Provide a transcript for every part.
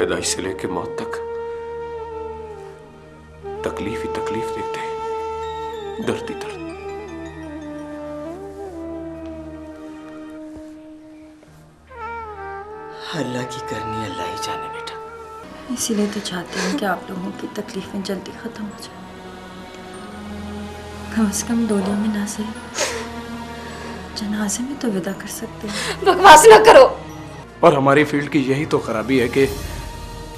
पैदाइश से लेके मौत तक तकलीफ ही तकलीफ देते हैं, दर्द ही दर्द। अल्लाह की करनी अल्लाह ही जाने बेटा। इसीलिए तो चाहती हूँ कि आप लोगों की तकलीफें जल्दी खत्म हो जाए। कम से कम डोली में ना सही, जनाजे में तो विदा कर सकते हैं। बकवास ना करो। और हमारी फील्ड की यही तो खराबी है कि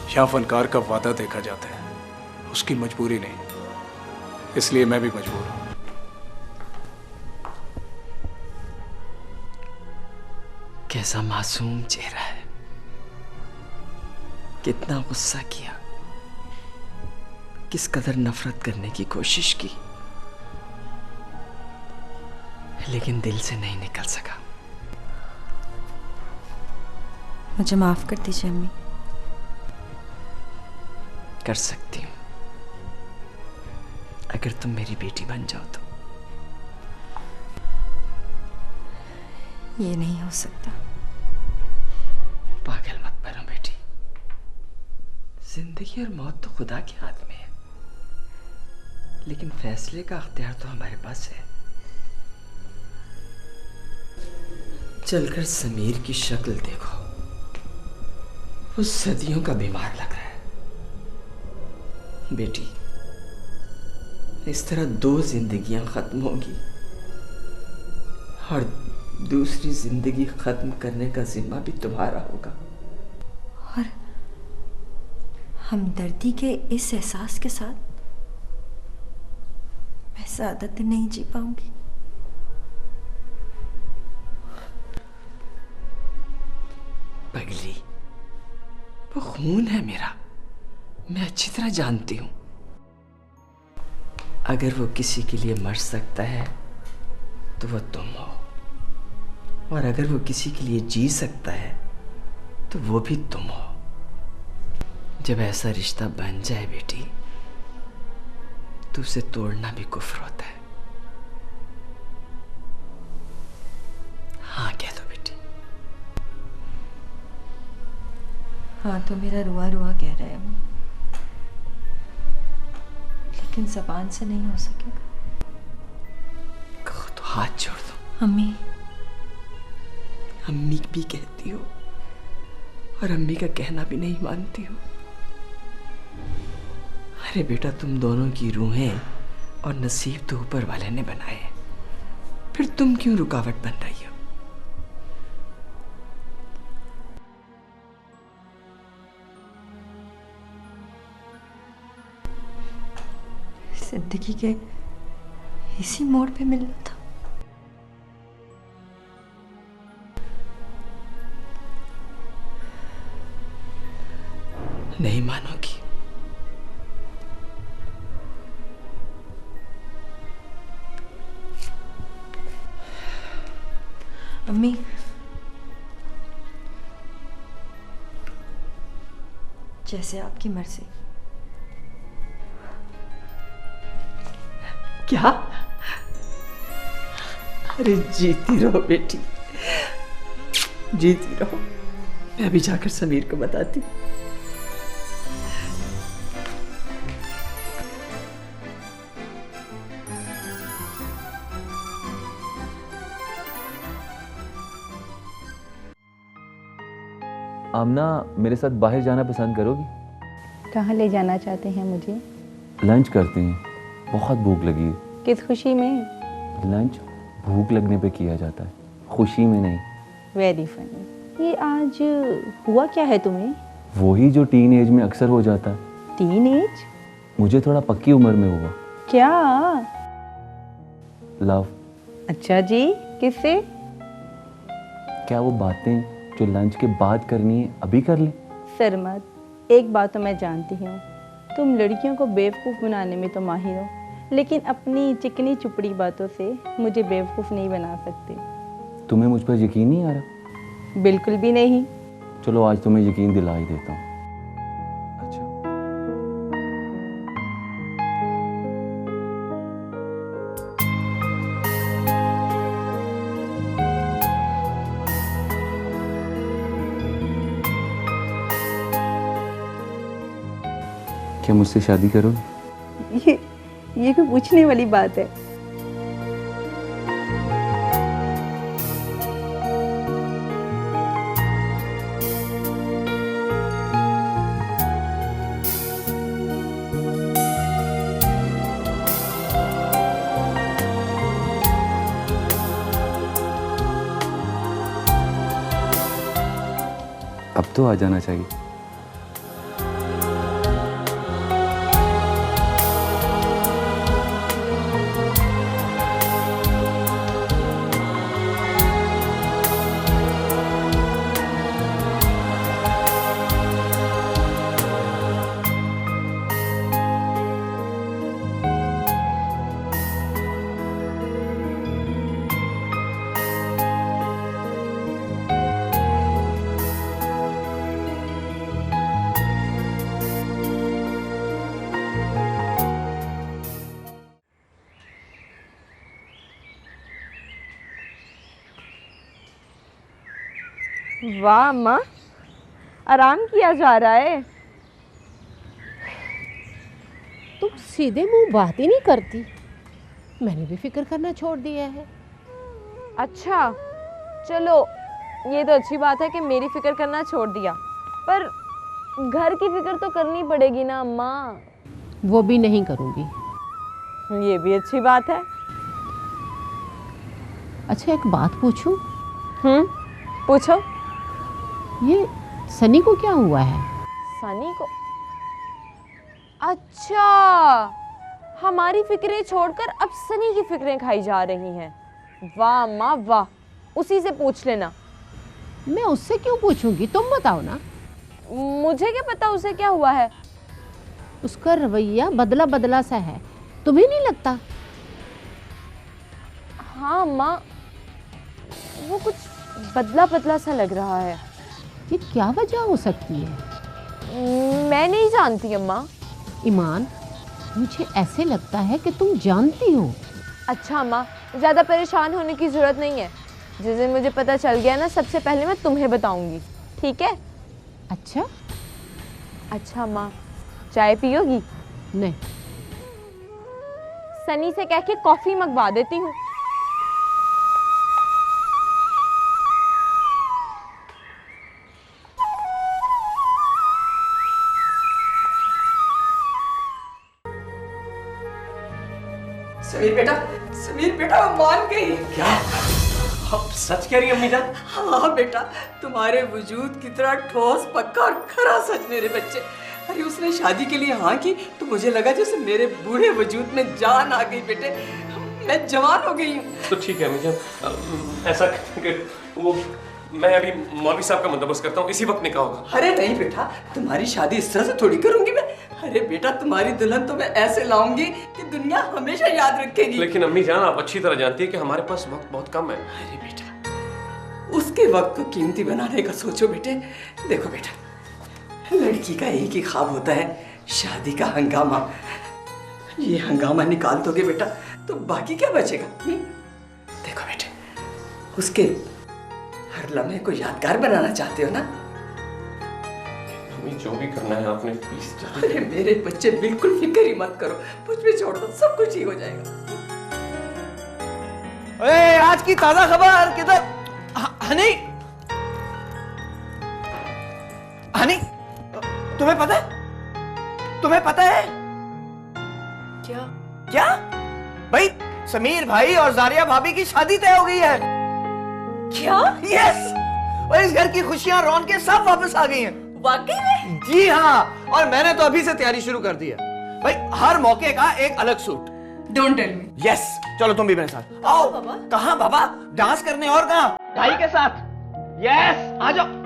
यहाँ फनकार का वादा देखा जाता है, उसकी मजबूरी नहीं। इसलिए मैं भी मजबूर हूँ। कैसा मासूम चेहरा है, कितना गुस्सा किया, किस कदर नफरत करने की कोशिश की, लेकिन दिल से नहीं निकल सका। मुझे माफ कर दीजिए अम्मी। कर सकती हूँ अगर तुम मेरी बेटी बन जाओ तो। ये नहीं हो सकता। पागल मत बनो बेटी, जिंदगी और मौत तो खुदा के हाथ में है, लेकिन फैसले का अख्तियार तो हमारे पास है। चलकर समीर की शक्ल देखो, वो सदियों का बीमार लग रहा है। बेटी, इस तरह 2 जिंदगियां खत्म होंगी और दूसरी जिंदगी खत्म करने का जिम्मा भी तुम्हारा होगा। और हमदर्दी के इस एहसास के साथ मैं ज्यादा दिन नहीं जी पाऊंगी। पगली, वो खून है मेरा, मैं अच्छी तरह जानती हूं। अगर वो किसी के लिए मर सकता है तो वो तुम हो, और अगर वो किसी के लिए जी सकता है तो वो भी तुम हो। जब ऐसा रिश्ता बन जाए बेटी, तो उसे तोड़ना भी कुफ्र होता है। हाँ कह दो बेटी। हाँ तो मेरा रुआ रुआ कह रहा है अम्मी, लेकिन जबान से नहीं हो सकेगा। कहो तो हाथ छोड़ दो। अम्मी, अम्मी भी कहती हो और अम्मी का कहना भी नहीं मानती हो। अरे बेटा, तुम दोनों की रूहें और नसीब तो ऊपर वाले ने बनाए, फिर तुम क्यों रुकावट बन रही हो? जिंदगी के इसी मोड़ पे मिलना था। नहीं मानोगी? अम्मी, जैसे आपकी मर्जी। क्या? अरे जीती रहो बेटी, जीती रहो। मैं अभी जाकर समीर को बताती। आमना, मेरे साथ बाहर जाना पसंद करोगी? कहाँ ले जाना चाहते हैं मुझे? लंच करते हैं, बहुत भूख लगी है। किस खुशी में? लंच भूख लगने पे किया जाता है, खुशी में नहीं। Very funny. ये आज हुआ क्या है तुम्हें? वही जो टीन एज में अक्सर हो जाता है। Teen age? मुझे थोड़ा पक्की उम्र में हुआ। क्या? लव। अच्छा जी, किससे? क्या वो बातें जो लंच के बाद करनी है अभी कर लें? सरमद, एक बात तो मैं जानती हूँ, तुम लड़कियों को बेवकूफ़ बनाने में तो माहिर हो, लेकिन अपनी चिकनी चुपड़ी बातों से मुझे बेवकूफ़ नहीं बना सकते। तुम्हें मुझ पर यकीन नहीं आ रहा? बिल्कुल भी नहीं। चलो आज तुम्हें यकीन दिला ही देता हूँ। क्या मुझसे शादी करोगे? ये कोई पूछने वाली बात है? अब तो आ जाना चाहिए। वाह अम्मा, आराम किया जा रहा है। तुम सीधे मुंह बात ही नहीं करती। मैंने भी फिक्र करना छोड़ दिया है। अच्छा चलो, ये तो अच्छी बात है कि मेरी फिक्र करना छोड़ दिया, पर घर की फिक्र तो करनी पड़ेगी ना अम्मा। वो भी नहीं करूँगी। ये भी अच्छी बात है। अच्छा एक बात पूछूं? पूछो। ये सनी को क्या हुआ है? सनी को? अच्छा, हमारी फिक्रें छोड़कर अब सनी की फिक्रें खाई जा रही हैं। वाह अम्मा वाह, उसी से पूछ लेना। मैं उससे क्यों पूछूंगी, तुम बताओ ना। मुझे क्या पता उसे क्या हुआ है। उसका रवैया बदला बदला सा है, तुम्हें नहीं लगता? हाँ अम्मा, वो कुछ बदला बदला सा लग रहा है। ये क्या वजह हो सकती है? मैं नहीं जानती अम्मा। ईमान, मुझे ऐसे लगता है कि तुम जानती हो। अच्छा अम्मा, ज़्यादा परेशान होने की ज़रूरत नहीं है। जिस दिन मुझे पता चल गया ना, सबसे पहले मैं तुम्हें बताऊंगी, ठीक है? अच्छा? अच्छा अम्मा, चाय पियोगी? नहीं। सनी से कह के कॉफ़ी मंगवा देती हूँ। समीर बेटा वो मान गई। क्या आप सच कह रही हैं अम्मी जान? हाँ बेटा, तुम्हारे वजूद की तरह ठोस पक्का और खरा सच मेरे बच्चे। अरे उसने शादी के लिए हाँ की तो मुझे लगा जैसे मेरे बूढ़े वजूद में जान आ गई बेटे। मैं जवान हो गई हूँ। तो ठीक है अम्मी जान, ऐसा कि वो मैं अभी मौलवी साहब का बंदोबस्त करता हूँ, इसी वक्त निकाह होगा। अरे नहीं बेटा, तुम्हारी शादी इस तरह से थोड़ी करूंगी मैं। अरे बेटा, तुम्हारी दुल्हन तो मैं ऐसे लाऊंगी कि दुनिया हमेशा याद रखेगी। लेकिन अम्मी जान, आप अच्छी तरह जानती है कि हमारे पास वक्त बहुत कम है। अरे बेटा, उसके वक्त को कीमती बनाने का सोचो बेटे। देखो बेटा, लड़की का एक ही ख्वाब होता है, शादी का हंगामा। ये हंगामा निकाल दोगे बेटा तो बाकी क्या बचेगा? देखो बेटे, उसके हर लम्हे को यादगार बनाना चाहते हो ना? अम्मी जो भी करना है आपने प्लीज। अरे मेरे बच्चे, बिल्कुल फिक्र ही मत करो, मुझ पे छोड़ दो, सब कुछ ठीक हो जाएगा। अरे आज की ताजा खबर किधर? हनी, हनी, तुम्हें पता है? तुम्हें पता है क्या? क्या भाई, समीर भाई और जारिया भाभी की शादी तय हो गई है। क्या? यस, और इस घर की खुशियां रौनकें सब वापस आ गई हैं। वाकई में? जी हाँ, और मैंने तो अभी से तैयारी शुरू कर दी है भाई, हर मौके का एक अलग suit. Don't tell me. Yes, चलो तुम भी मेरे साथ आओ। कहाँ बाबा, डांस करने और कहाँ? भाई के साथ। यस, आ जाओ।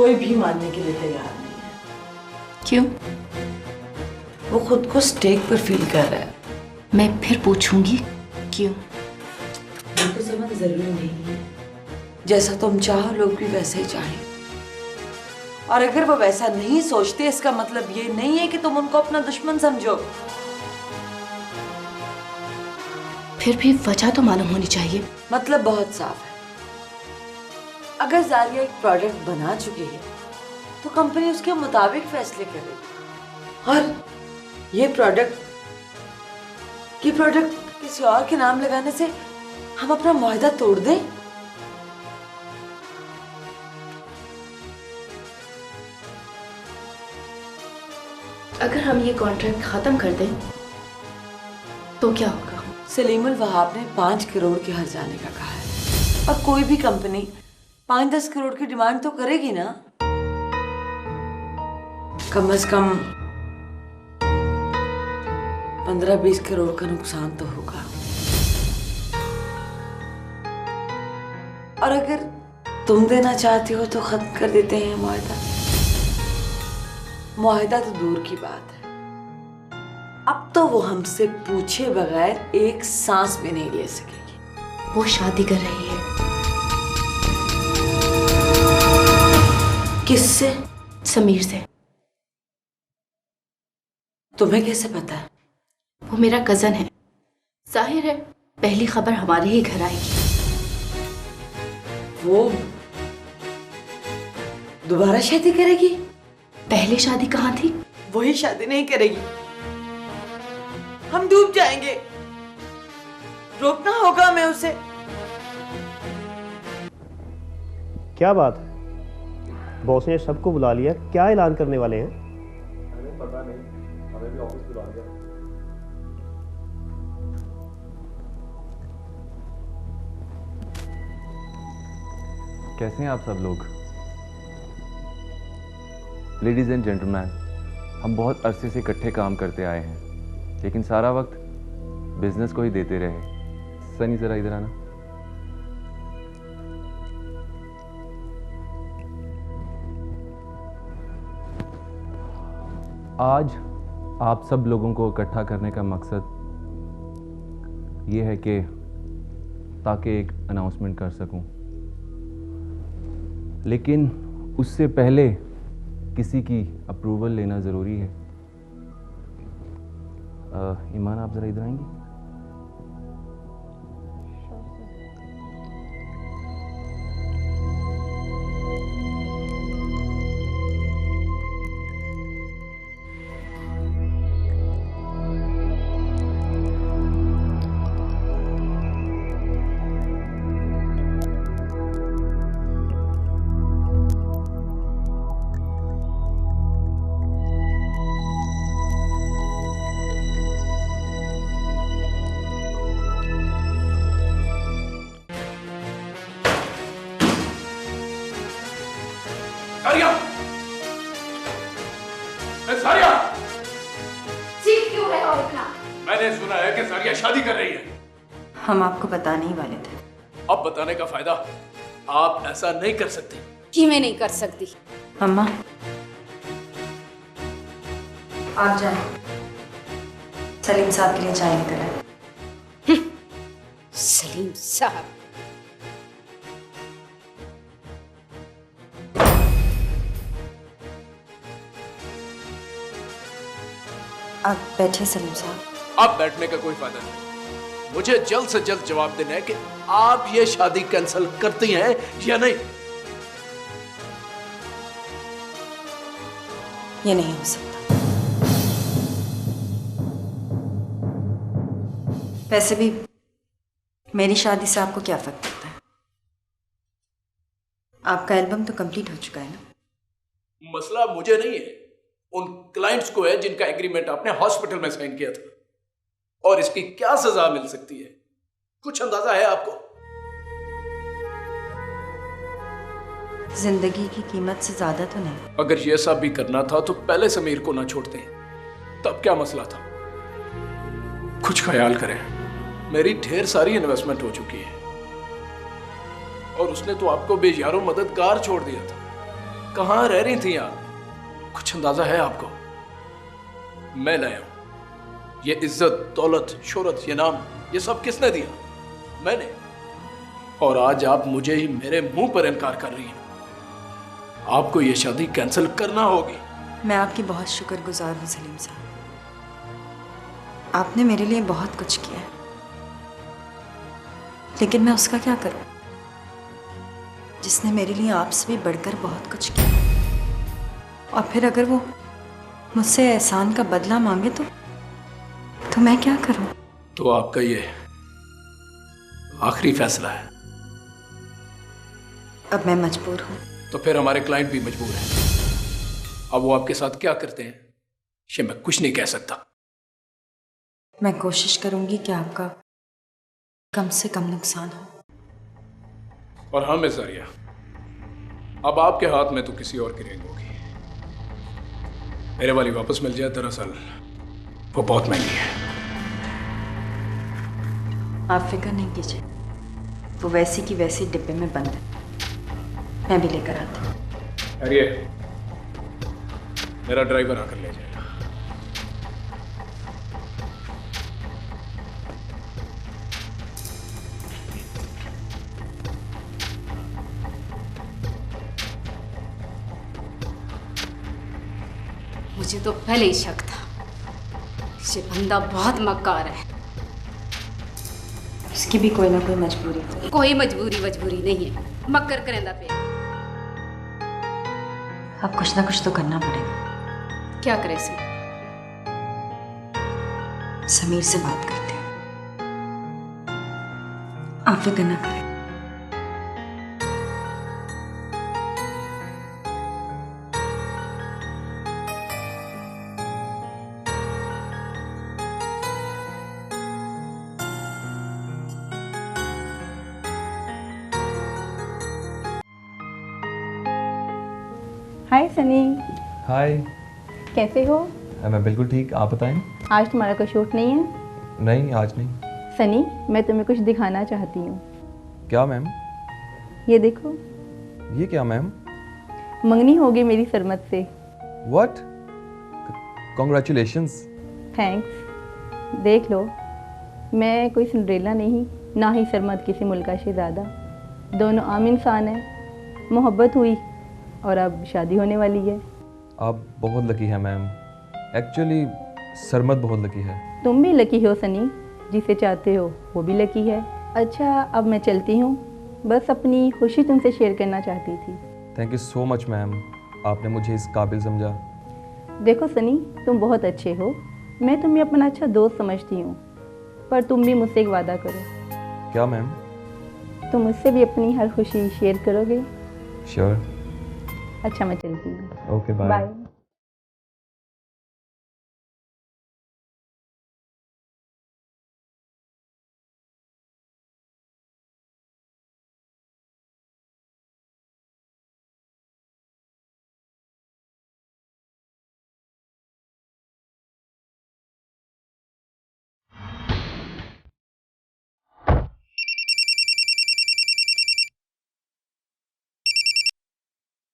कोई भी मानने के लिए तैयार नहीं है। क्यों? वो खुद को स्टेक पर फील कर रहा है। मैं फिर पूछूंगी क्यों? उनको समझ जरूरी नहीं है। जैसा तुम चाहो लोग भी वैसे ही चाहें। और अगर वो वैसा नहीं सोचते इसका मतलब ये नहीं है कि तुम उनको अपना दुश्मन समझो। फिर भी वजह तो मालूम होनी चाहिए। मतलब बहुत साफ है। अगर जारिया एक प्रोडक्ट बना चुकी है तो कंपनी उसके मुताबिक फैसले करेगी। और ये प्रोडक्ट किसी और के नाम लगाने से हम अपना मुआहदा तोड़ दें? अगर हम ये कॉन्ट्रैक्ट खत्म कर दें तो क्या होगा? सलीमुल वहाब ने 5 करोड़ के हर जाने का कहा है। और कोई भी कंपनी 5-10 करोड़ की डिमांड तो करेगी ना। कम से कम 15-20 करोड़ का नुकसान तो होगा। और अगर तुम देना चाहती हो तो खत्म कर देते हैं मुआहदा। मुआहदा तो दूर की बात है, अब तो वो हमसे पूछे बगैर एक सांस भी नहीं ले सकेगी। वो शादी कर रही है। किससे? समीर से। तुम्हें कैसे पता है? वो मेरा कजन है। जाहिर है पहली खबर हमारे ही घर आएगी। वो दोबारा शादी करेगी? पहले शादी कहाँ थी? वही शादी नहीं करेगी। हम डूब जाएंगे। रोकना होगा हमें उसे। क्या बात है? बॉस ने सबको बुला लिया, क्या ऐलान करने वाले हैं? हमें पता नहीं, हमें भी ऑफिस बुला लिया। कैसे हैं आप सब लोग? लेडीज़ एंड जेंटलमैन, हम बहुत अरसे से इकट्ठे काम करते आए हैं, लेकिन सारा वक्त बिजनेस को ही देते रहे। सनी ज़रा इधर आना। आज आप सब लोगों को इकट्ठा करने का मकसद ये है कि ताकि एक अनाउंसमेंट कर सकूं, लेकिन उससे पहले किसी की अप्रूवल लेना ज़रूरी है। ईमान, आप ज़रा इधर आएंगी? सारिया! सारिया! चीख क्यों है और इतना? मैंने सुना है कि सारिया शादी कर रही है। हम आपको बताने ही वाले थे। अब बताने का फायदा, आप ऐसा नहीं कर सकती। कि मैं नहीं कर सकती। अम्मा, आप जाएं। सलीम साहब के लिए चाय लेकर आए। सलीम साहब, आप बैठे सलीम साहब। अब बैठने का कोई फायदा नहीं। मुझे जल्द से जल्द जवाब देना है कि आप ये शादी कैंसिल करती हैं या नहीं। ये नहीं हो सकता। वैसे भी मेरी शादी से आपको क्या फर्क पड़ता है? आपका एल्बम तो कंप्लीट हो चुका है ना। मसला मुझे नहीं है, उन क्लाइंट्स को है जिनका एग्रीमेंट आपने हॉस्पिटल में साइन किया था। और इसकी क्या सजा मिल सकती है, कुछ अंदाजा है आपको? जिंदगी की कीमत से ज्यादा तो नहीं। अगर ये सब भी करना था तो पहले समीर को ना छोड़ते, तब क्या मसला था? कुछ ख्याल करें, मेरी ढेर सारी इन्वेस्टमेंट हो चुकी है और उसने तो आपको बेयारो मददगार छोड़ दिया था। कहाँ रह रही थी आप? कुछ अंदाजा है आपको? मैं लाया हूं। ये इज्जत, दौलत, शोहरत, ये नाम, ये सब किसने दिया? मैंने। और आज आप मुझे ही मेरे मुंह पर इनकार कर रही हैं। आपको ये शादी कैंसिल करना होगी। मैं आपकी बहुत शुक्रगुजार हूँ सलीम साहब। आपने मेरे लिए बहुत कुछ किया है, लेकिन मैं उसका क्या करूं जिसने मेरे लिए आपसे भी बढ़कर बहुत कुछ किया। और फिर अगर वो मुझसे एहसान का बदला मांगे तो मैं क्या करूं? तो आपका ये आखिरी फैसला है? अब मैं मजबूर हूं। तो फिर हमारे क्लाइंट भी मजबूर हैं। अब वो आपके साथ क्या करते हैं ये मैं कुछ नहीं कह सकता। मैं कोशिश करूंगी कि आपका कम से कम नुकसान हो। और हाँ मिस जारिया, अब आपके हाथ में तो किसी और की रेंग होगी। मेरे वाली वापस मिल जाए, दरअसल वो बहुत महंगी है। आप फिक्र नहीं कीजिए, वो वैसी की वैसी डिब्बे में बंद है, मैं भी लेकर आती हूँ। अरे मेरा ड्राइवर आकर ले जाएगा। मुझे तो पहले ही शक था, ये बंदा बहुत मक्कार है। उसकी भी कोई ना कोई मजबूरी है। कोई मजबूरी नहीं है, मक्कर करेंदा पे। अब कुछ ना कुछ तो करना पड़ेगा। क्या करे सी? समीर से बात करते हैं। आप फिक्र ना करें। हाय सनी। हाय। कैसे हो? मैं बिल्कुल ठीक, आप बताएं। आज तुम्हारा कोई शूट नहीं है? नहीं, आज नहीं। सनी, मैं तुम्हें कुछ दिखाना चाहती हूँ। क्या मैम? ये देखो। ये क्या मैम? मंगनी होगी मेरी सरमत से। व्हाट? कॉन्ग्रेचुलेशंस। थैंक्स। देख लो, मैं कोई सिंड्रेला नहीं, ना ही सरमत किसी मुल्क का शहजादा। दोनों आम इंसान हैं। मोहब्बत हुई और अब शादी होने वाली है। आप बहुत लकी हैं मैम। एक्चुअली सरमत बहुत लकी है। तुम भी लकी हो सनी, जिसे चाहते हो वो भी लकी है। अच्छा, अब मैं चलती हूँ, बस अपनी खुशी तुमसे शेयर करना चाहती थी। Thank you so much ma'am, आपने मुझे इस काबिल समझा। देखो सनी, तुम बहुत अच्छे हो, मैं तुम्हें अपना अच्छा दोस्त समझती हूँ, पर तुम भी मुझसे एक वादा करो। क्या मैम? तुम मुझसे भी अपनी हर खुशी शेयर करोगे? श्योर। अच्छा, मैं चलती हूँ। Okay, bye. बाय।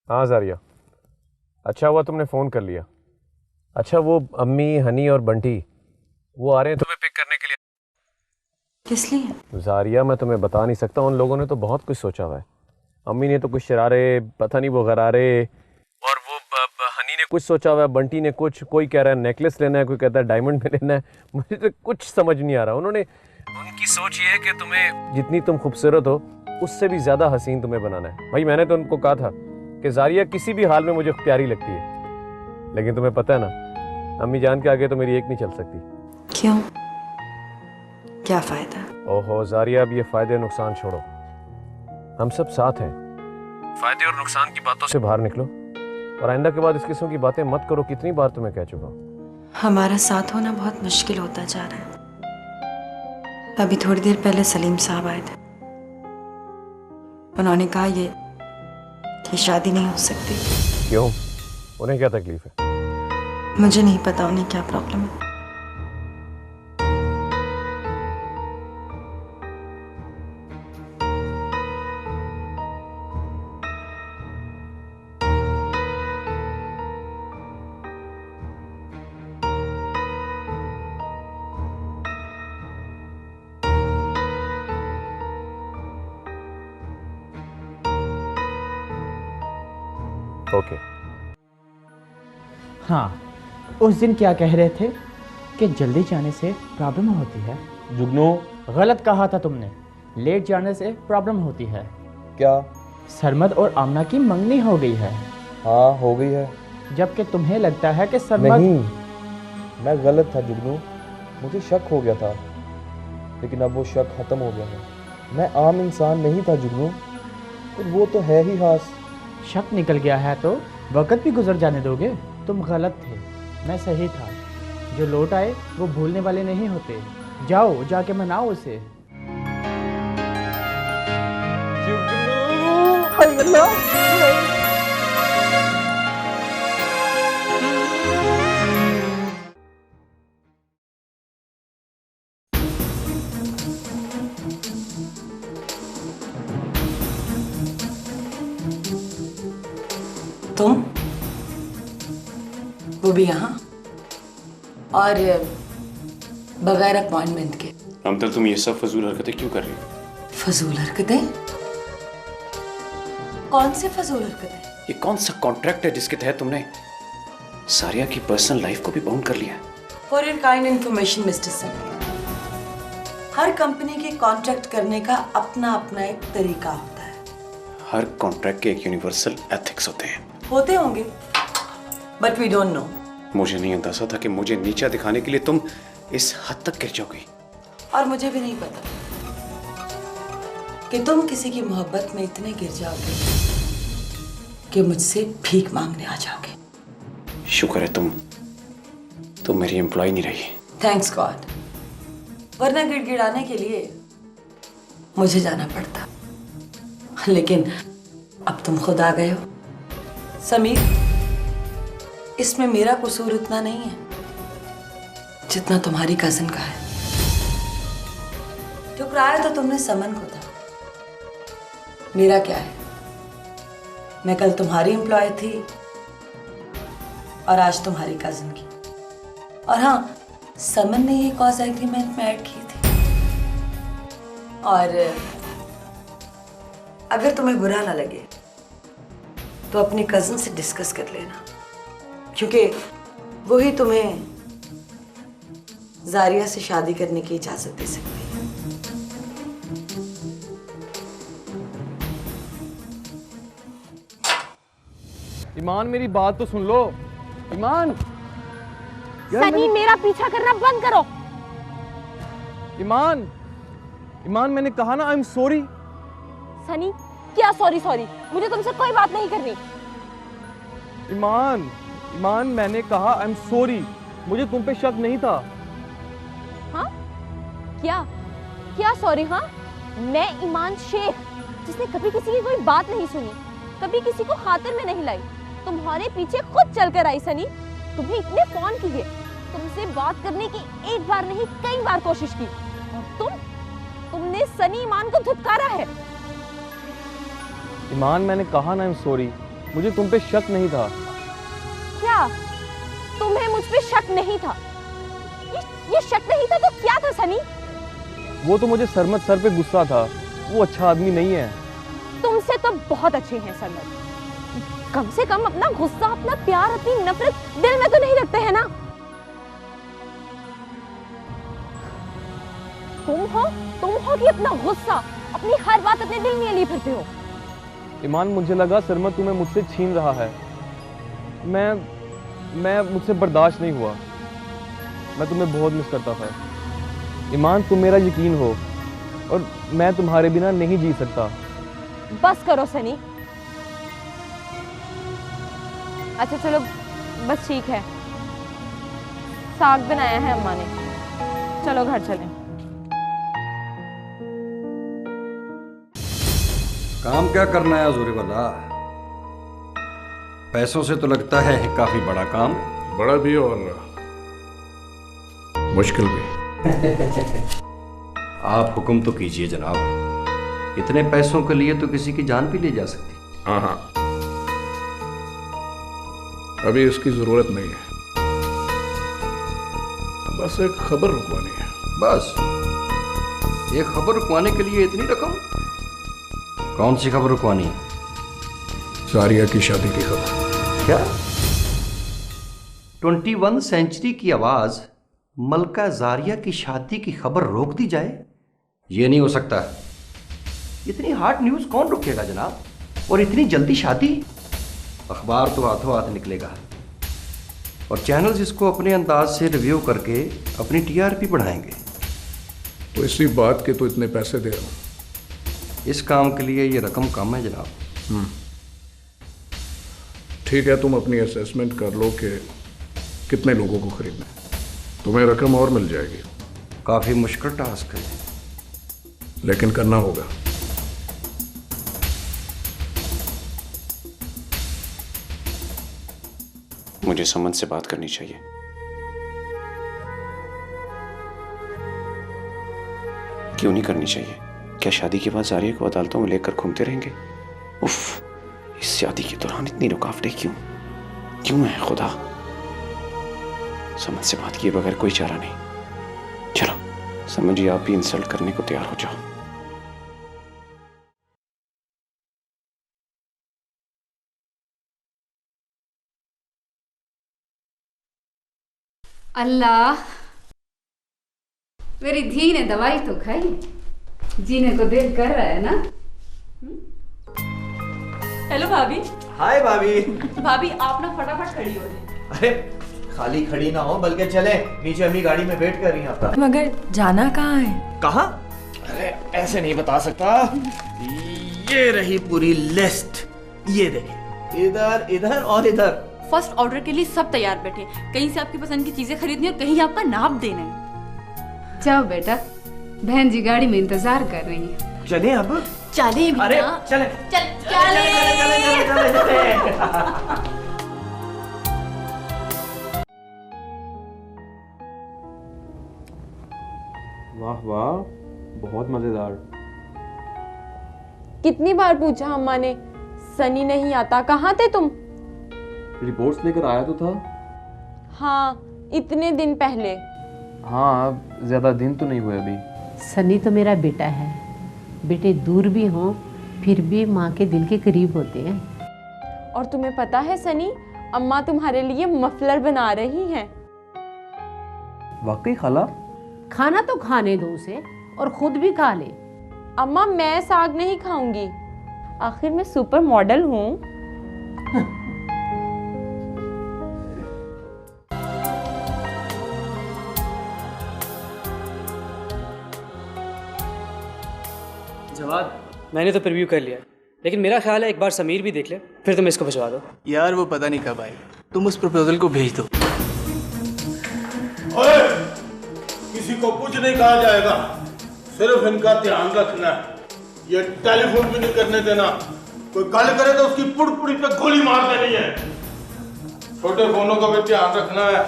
हाँ जारिया, अच्छा हुआ तुमने फ़ोन कर लिया। अच्छा, वो अम्मी, हनी और बंटी वो आ रहे हैं तुम्हें पिक करने के लिए। किस लिए? जारिया, मैं तुम्हें बता नहीं सकता, उन लोगों ने तो बहुत कुछ सोचा हुआ है। अम्मी ने तो कुछ शरारे, पता नहीं वो गरारे, और वो हनी ने कुछ सोचा हुआ है, बंटी ने कुछ, कोई कह रहा है नेकलेस लेना है, कोई कहता है डायमंड में लेना है। मुझे तो कुछ समझ नहीं आ रहा। उनकी सोच ये है कि तुम्हें जितनी तुम खूबसूरत हो उससे भी ज़्यादा हसीन तुम्हें बनाना है। भाई मैंने तो उनको कहा था कि जारिया किसी भी हाल में मुझे प्यारी लगती है, लेकिन तुम्हें पता है ना, अम्मी जान के आगे तो मेरी एक नहीं चल सकती। क्यों? क्या फायदा? ओहो जारिया, अब ये फायदे नुकसान छोड़ो, हम सब साथ हैं। फायदे और नुकसान की बातों से बाहर निकलो और आइंदा के बाद इस किस्म की बातें मत करो। कितनी बार तुम्हें कह चुका हूँ। हमारा साथ होना बहुत मुश्किल होता जा रहा है। अभी थोड़ी देर पहले सलीम साहब आए थे, उन्होंने कहा ये शादी नहीं हो सकती। क्यों? उन्हें क्या तकलीफ है? मुझे नहीं पता उन्हें क्या प्रॉब्लम है। ओके। हाँ, उस दिन क्या कह रहे थे कि जल्दी जाने से प्रॉब्लम होती है। जुगनू, गलत कहा था तुमने, लेट जाने से प्रॉब्लम होती है। क्या? सरमद और आमना की मंगनी हो गई है। हाँ, हो गई है। जबकि तुम्हें लगता है कि सरमद। नहीं, मैं गलत था जुगनू, मुझे शक हो गया था, लेकिन अब वो शक खत्म हो गया है। मैं आम इंसान नहीं था जुगनू, और वो तो है ही खास। शक निकल गया है तो वक्त भी गुजर जाने दोगे? तुम गलत थे, मैं सही था। जो लौट आए वो भूलने वाले नहीं होते। जाओ, जाके मनाओ उसे। तुम, वो भी यहाँ, और बगैर अपॉइंटमेंट के। ममता, तुम ये सब फजूल हरकतें क्यों कर रही हो? फजूल हरकतें? कौन से फजूल हरकतें? ये कौन सा कॉन्ट्रैक्ट है जिसके तहत तुमने सारिया की पर्सनल लाइफ को भी बाउंड कर लिया? For your kind information mister Sunny, her company के कॉन्ट्रैक्ट करने का अपना अपना एक तरीका होता है। हर कॉन्ट्रैक्ट के एक यूनिवर्सल एथिक्स होते हैं। होते होंगे, बट वी डोंट नो। मुझे नहीं अंदाजा था कि मुझे नीचा दिखाने के लिए तुम इस हद तक गिर जाओगी। और मुझे भी नहीं पता कि तुम किसी की मोहब्बत में इतने गिर जाओगे कि मुझसे भीख मांगने आ जाओगे। शुक्र है तुम मेरी एम्प्लॉय नहीं रही। थैंक्स गॉड, वरना गिड़गिड़ाने के लिए मुझे जाना पड़ता। लेकिन अब तुम खुद आ गए हो। समीर, इसमें मेरा कसूर इतना नहीं है जितना तुम्हारी कजिन का है। ठुकराया तो तुमने समन को था, मेरा क्या है? मैं कल तुम्हारी एम्प्लॉय थी और आज तुम्हारी कजिन की। और हाँ, समन ने ये कॉज एग्रीमेंट में ऐड की थी। और अगर तुम्हें बुरा ना लगे तो अपने कजिन से डिस्कस कर लेना, क्योंकि वही तुम्हें जारिया से शादी करने की इजाजत दे सकती है। ईमान, मेरी बात तो सुन लो। ईमान, सनी, मेरा पीछा करना बंद करो। ईमान, मैंने कहा ना आई एम सॉरी। सनी, क्या सॉरी? मुझे तुमसे कोई बात नहीं करनी। ईमान, मैंने कहा आई एम सॉरी, मुझे तुम पे शक नहीं था। हाँ? क्या सॉरी? हाँ, मैं ईमान शेख, जिसने कभी किसी की कोई बात नहीं सुनी, कभी किसी को खातिर में नहीं लाई, तुम्हारे पीछे खुद चलकर आई। सनी, तुम्हें इतने फोन किए, तुमसे बात करने की एक बार नहीं कई बार कोशिश की, और तुमने सनी ईमान को धुतकारा है। ईमान, मैंने कहा ना आई एम सॉरी, मुझे तुम पे शक नहीं था। क्या तुम्हें मुझ पे शक नहीं था? ये शक नहीं था तो क्या था सनी? वो तो मुझे सरमद सर पे गुस्सा था, वो अच्छा आदमी नहीं है। तुमसे तो बहुत अच्छे हैं सरमद, कम से कम अपना गुस्सा, अपना प्यार, अपनी नफरत दिल में तो नहीं रखते हैं ना। तुम हो कि अपना गुस्सा, अपनी हर बात अपने दिल में लिए फिरते हो। ईमान, मुझे लगा सरमद तुम्हें मुझसे छीन रहा है। मैं मुझसे बर्दाश्त नहीं हुआ। मैं तुम्हें बहुत मिस करता था। ईमान, तुम मेरा यकीन हो, और मैं तुम्हारे बिना नहीं जी सकता। बस करो सनी। अच्छा चलो, बस ठीक है, साग बनाया है अम्मा ने, चलो घर चलें। काम क्या करना है अजूरी वाला? पैसों से तो लगता है काफी बड़ा काम। बड़ा भी और मुश्किल भी। आप हुक्म तो कीजिए जनाब। इतने पैसों के लिए तो किसी की जान भी ली जा सकती। हाँ, अभी इसकी जरूरत नहीं है, बस एक खबर रुकवानी है। बस एक खबर रुकवाने के लिए इतनी रकम? कौन सी खबर रुकवानी? सारिया की शादी की खबर। क्या 21 सेंचुरी की आवाज मलका जारिया की शादी की खबर रोक दी जाए? ये नहीं हो सकता। इतनी हार्ड न्यूज कौन रोकेगा जनाब? और इतनी जल्दी शादी? अखबार तो हाथों हाथ निकलेगा और चैनल्स इसको अपने अंदाज से रिव्यू करके अपनी टीआरपी बढ़ाएंगे। तो इसी बात के तो इतने पैसे दे रहा हूं। इस काम के लिए ये रकम कम है जनाब। ठीक है, तुम अपनी असेसमेंट कर लो कि कितने लोगों को खरीदना है, तुम्हें रकम और मिल जाएगी। काफी मुश्किल टास्क है, लेकिन करना होगा। मुझे समन से बात करनी चाहिए। क्यों नहीं करनी चाहिए? क्या शादी के बाद जारिया को अदालतों में लेकर घूमते रहेंगे? उफ, इस शादी के दौरान इतनी रुकावटें क्यों है खुदा? समन से बात किए बगैर कोई चारा नहीं। चलो समझिए, आप भी इंसल्ट करने को तैयार हो जाओ। अल्लाह, मेरी धी ने दवाई तो खाई, जीने को दिल कर रहा है ना। हेलो भाभी। हाय भाभी। भाभी आप ना फटाफट खड़ी हो जाए। अरे खाली खड़ी ना हो, बल्कि चले, नीचे अम्मी गाड़ी में वेट कर रही हैं आपका। मगर जाना कहाँ है? कहाँ? अरे ऐसे नहीं बता सकता। ये रही पूरी लिस्ट, ये देखिए, इधर इधर और इधर। फर्स्ट ऑर्डर के लिए सब तैयार बैठे, कहीं से आपकी पसंद की चीजें खरीदनी और कहीं आपका नाप देना है। जाओ बेटा, बहन जी गाड़ी में इंतजार कर रही है। चले अब? चले भी अरे ना। चले वाह वाह, बहुत मजेदार। कितनी बार पूछा अम्मा ने, सनी नहीं आता, कहाँ थे तुम? रिपोर्ट्स लेकर आया तो था। हाँ, इतने दिन पहले। हाँ, ज्यादा दिन तो नहीं हुए अभी। सनी तो मेरा बेटा है। बेटे दूर भी हों फिर भी माँ के दिल के करीब होते हैं। और तुम्हें पता है सनी, अम्मा तुम्हारे लिए मफलर बना रही हैं। वाकई खाला? खाना तो खाने दो उसे, और खुद भी खा ले। अम्मा मैं साग नहीं खाऊंगी, आखिर मैं सुपर मॉडल हूँ। जवाद, मैंने तो प्रीव्यू कर लिया, लेकिन मेरा ख्याल है एक बार समीर भी देख ले, फिर तुम इसको भिजवा दो। यार वो पता नहीं कब आएगा, तुम उस प्रपोजल को भेज दो। ओए, किसी को कुछ नहीं कहा जाएगा, सिर्फ इनका ध्यान रखना है। ये टेलीफोन भी नहीं करने देना, कोई गल करे तो उसकी पुड़पुड़ी पे गोली मार देनी है। छोटे फोनों का भी ध्यान रखना है,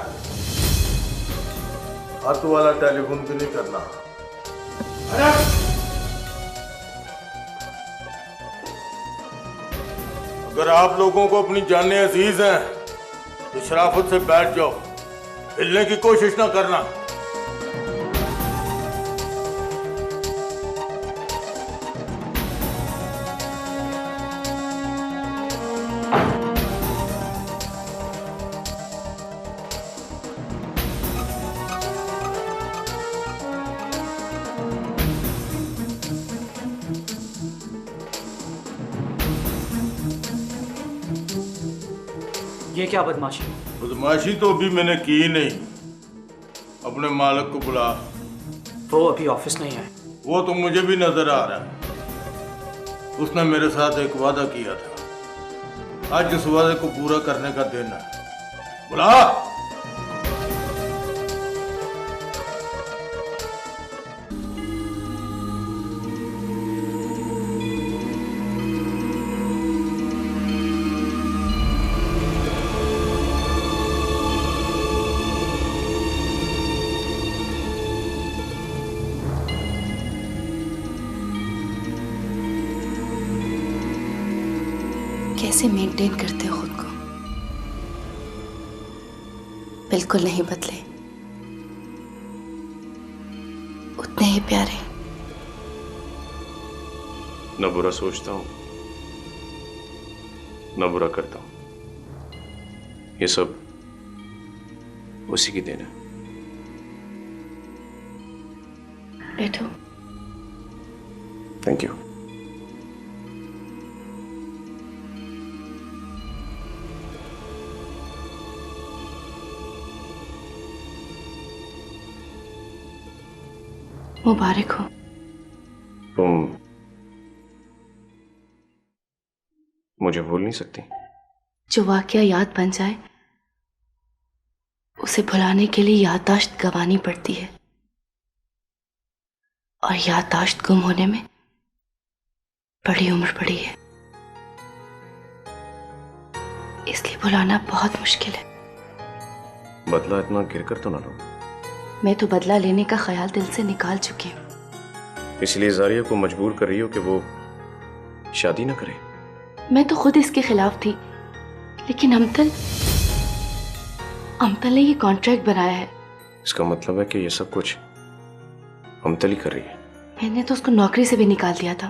हाथ वाला टेलीफोन भी नहीं करना। अरे अगर आप लोगों को अपनी जानें अजीज हैं तो शराफत से बैठ जाओ, हिलने की कोशिश ना करना। ये क्या बदमाशी? बदमाशी तो अभी मैंने की ही नहीं। अपने मालिक को बुला। वो अभी ऑफिस नहीं है। वो तो मुझे भी नजर आ रहा है। उसने मेरे साथ एक वादा किया था, आज इस वादे को पूरा करने का दिन है। बुला। कैसे मेंटेन करते हो खुद को? बिल्कुल नहीं बदले, उतने ही प्यारे। न बुरा सोचता हूं, न बुरा करता हूं। ये सब उसी की देन है। बैठो। Thank you. मुबारक हो। तुम मुझे भूल नहीं सकती। जो वाकया याद बन जाए उसे भुलाने के लिए याददाश्त गंवानी पड़ती है, और याददाश्त गुम होने में बड़ी उम्र पड़ी है, इसलिए भुलाना बहुत मुश्किल है। बदला इतना गिरकर तो ना लो। मैं तो बदला लेने का ख्याल दिल से निकाल चुकी हूँ। इसलिए जारिया को मजबूर कर रही हो कि वो शादी ना करे। मैं तो खुद इसके खिलाफ थी, लेकिन अमतल ने ये कॉन्ट्रैक्ट बनाया है। इसका मतलब है कि ये सब कुछ अमतल ही कर रही है। मैंने तो उसको नौकरी से भी निकाल दिया था।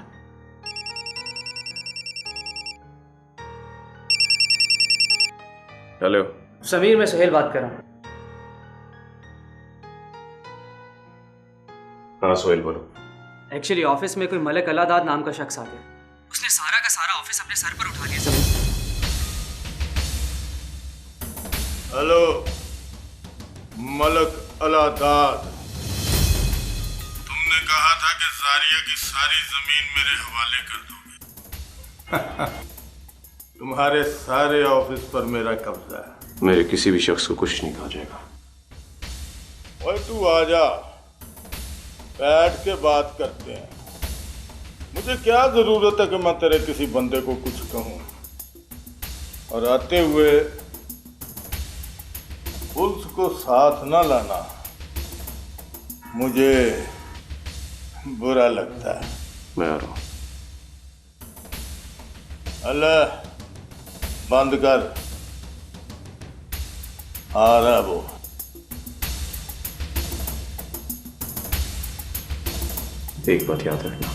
हेलो समीर, मैं सुहेल बात कर रहा हूँ। हाँ सुहेल बोलो। एक्चुअली ऑफिस में कोई मलक अलादाद नाम का शख्स आ गया। उसने सारा का सारा ऑफिस अपने सर पर उठा लिया। समीर, हेलो मलक अलादाद, तुमने कहा था कि जारिया की सारी जमीन मेरे हवाले कर दोगे। तुम्हारे सारे ऑफिस पर मेरा कब्जा है। मेरे किसी भी शख्स को कुछ नहीं कहा जाएगा। ओए तू आजा, बैठ के बात करते हैं। मुझे क्या जरूरत है कि मैं तेरे किसी बंदे को कुछ कहूं, और आते हुए पुलिस को साथ ना लाना मुझे बुरा लगता है। मैं आ रहा हूं। अल्लाह बंद कर, आ रहा वो। एक बात याद रखना,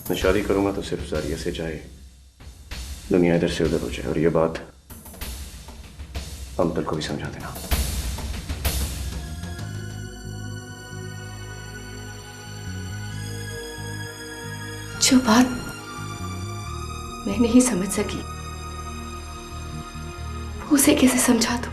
मैं शादी करूंगा तो सिर्फ जारिया से, चाहे दुनिया इधर से उधर हो जाए। और ये बात अमतल को भी समझा देना। जो बात मैं नहीं समझ सकी वो उसे कैसे समझा दूं?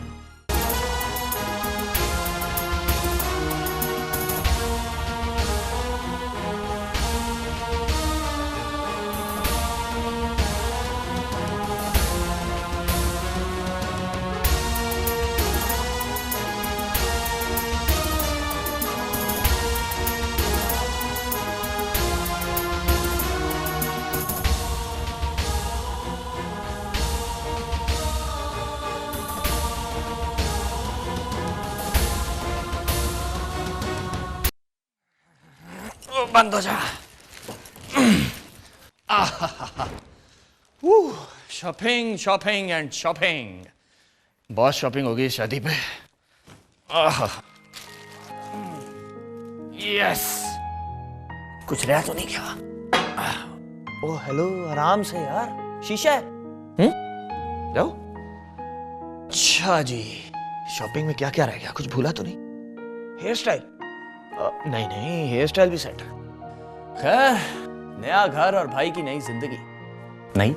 बंद हो जा। शॉपिंग शॉपिंग एंड शॉपिंग, बहुत शॉपिंग होगी इस शादी पे। यस, कुछ रहा तो नहीं क्या? ओ हेलो, आराम से यार, शीशा है। जाओ। अच्छा जी, शॉपिंग में क्या क्या रह गया? कुछ भूला तो नहीं? Hair style? नहीं नहीं, हेयर स्टाइल भी सेट है। खैर, नया घर और भाई की नई जिंदगी। नहीं,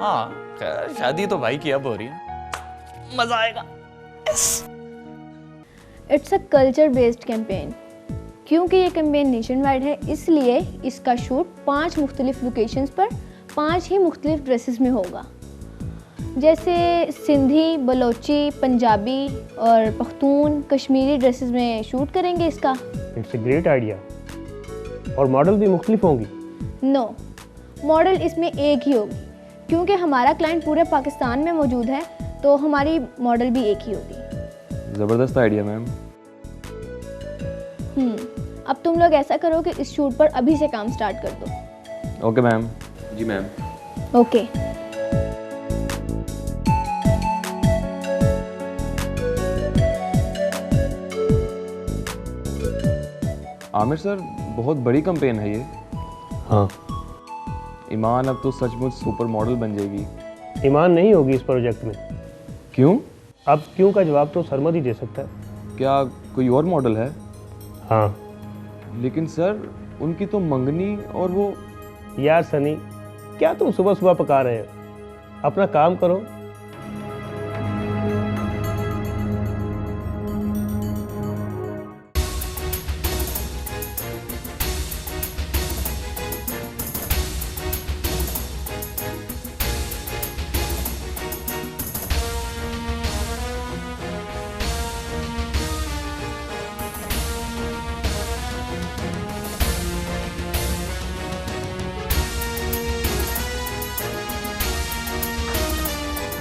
हाँ खैर, शादी तो भाई की अब हो रही है, मजा आएगा। It's a culture based campaign. क्योंकि ये कैंपेन नेशन वाइड है, इसलिए इसका शूट 5 मुख्तलिफ लोकेशंस पर 5 ही मुख्तलिफ ड्रेसेस में होगा। जैसे सिंधी, बलोची, पंजाबी और पख्तून, कश्मीरी ड्रेसेस में शूट करेंगे इसका। It's a great idea. और मॉडल भी मुख्तलिफ होंगी? नो, मॉडल इसमें एक ही होगी। क्योंकि हमारा क्लाइंट पूरे पाकिस्तान में मौजूद है, तो हमारी मॉडल भी एक ही होगी। ज़बरदस्त आइडिया मैम। अब तुम लोग ऐसा करो कि इस शूट पर अभी से काम स्टार्ट कर दो। Okay ma'am. जी मैम। ओके। आमिर सर, बहुत बड़ी कैंपेन है ये। हाँ। ईमान अब तो सचमुच सुपर मॉडल बन जाएगी। ईमान नहीं होगी इस प्रोजेक्ट में। क्यों? अब क्यों का जवाब तो सरमद ही दे सकता है। क्या कोई और मॉडल है? हाँ। लेकिन सर उनकी तो मंगनी और वो। यार सनी, क्या तुम सुबह सुबह पका रहे हो? अपना काम करो।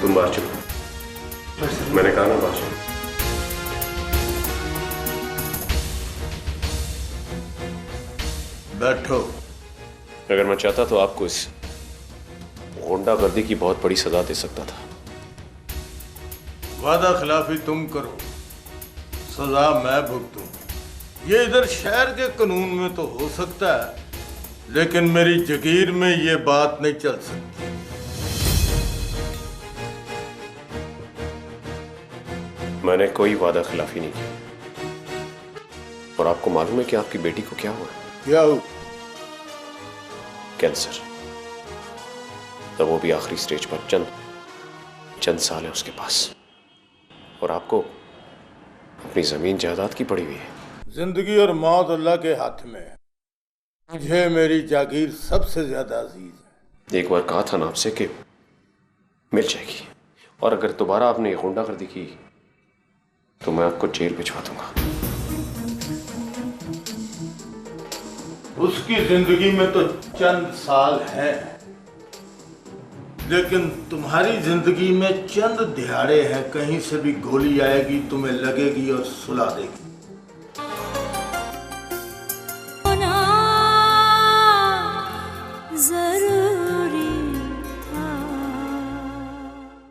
तुम बाहर चलो। मैंने कहा ना बाहर चलो। बैठो। अगर मैं चाहता तो आपको इस गुंडागर्दी की बहुत बड़ी सजा दे सकता था। वादा खिलाफी तुम करो, सजा मैं भुगतूं। ये इधर शहर के कानून में तो हो सकता है, लेकिन मेरी जगीर में ये बात नहीं चल सकती। मैंने कोई वादा खिलाफी नहीं की। और आपको मालूम है कि आपकी बेटी को क्या हुआ? क्या हुआ? कैंसर। तो वो भी आखिरी स्टेज पर। चंद साल है उसके पास। और आपको अपनी जमीन जायदाद की पड़ी हुई है। जिंदगी और मौत अल्लाह के हाथ में है। मुझे मेरी जागीर सबसे ज्यादा अजीज है। एक बार कहा था ना आपसे कि मिल जाएगी, और अगर दोबारा आपने ये गुंडागर्दी की तो मैं आपको जेल भिजवा दूंगा। उसकी जिंदगी में तो चंद साल हैं, लेकिन तुम्हारी जिंदगी में चंद दिहाड़े हैं। कहीं से भी गोली आएगी, तुम्हें लगेगी और सुला देगी।